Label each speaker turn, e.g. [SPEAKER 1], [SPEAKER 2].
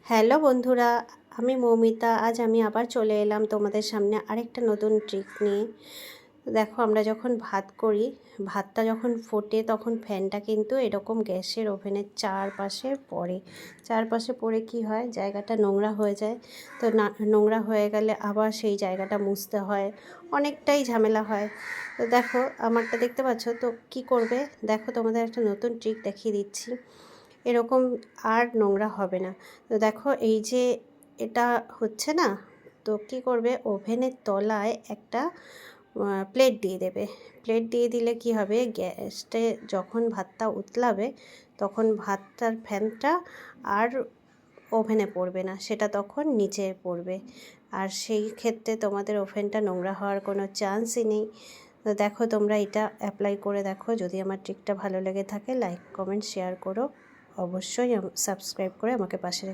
[SPEAKER 1] Hello বন্ধুরা, আমি মৌমিতা। আজ আমি আবার চলে এলাম তোমাদের সামনে আরেকটা নতুন ট্রিক নিয়ে। দেখো, আমরা যখন ভাত করি, ভাতটা যখন ফোটে তখন ফ্যানটা কিন্তু এরকম গ্যাসের ওভেনের চারপাশে পড়ে কি হয়, জায়গাটা নোংরা হয়ে যায়। তো নোংরা হয়ে গেলে আবার সেই জায়গাটা মুছতে হয়, অনেকটাই ঝামেলা হয়। তো দেখো, আমারটা দেখতে পাচ্ছ তো। কি করবে দেখো, তোমাদের একটা নতুন ট্রিক দেখিয়ে দিচ্ছি। এরকম আর নোংরা হবে না। তো দেখো, এই যে এটা হচ্ছে না, তো কী করবে, ওভেনের তলায় একটা প্লেট দিয়ে দেবে। প্লেট দিয়ে দিলে কি হবে, গ্যাসটা যখন ভাতটা উতলাবে তখন ভাতটার ফ্যানটা আর ওভেনে পড়বে না, সেটা তখন নিচে পড়বে। আর সেই ক্ষেত্রে তোমাদের ওভেনটা নোংরা হওয়ার কোনো চান্সই নেই। তো দেখো, তোমরা এটা অ্যাপ্লাই করে দেখো। যদি আমার ট্রিকটা ভালো লেগে থাকে, লাইক কমেন্ট শেয়ার করো। অবশ্যই সাবস্ক্রাইব করে আমাকে পাশে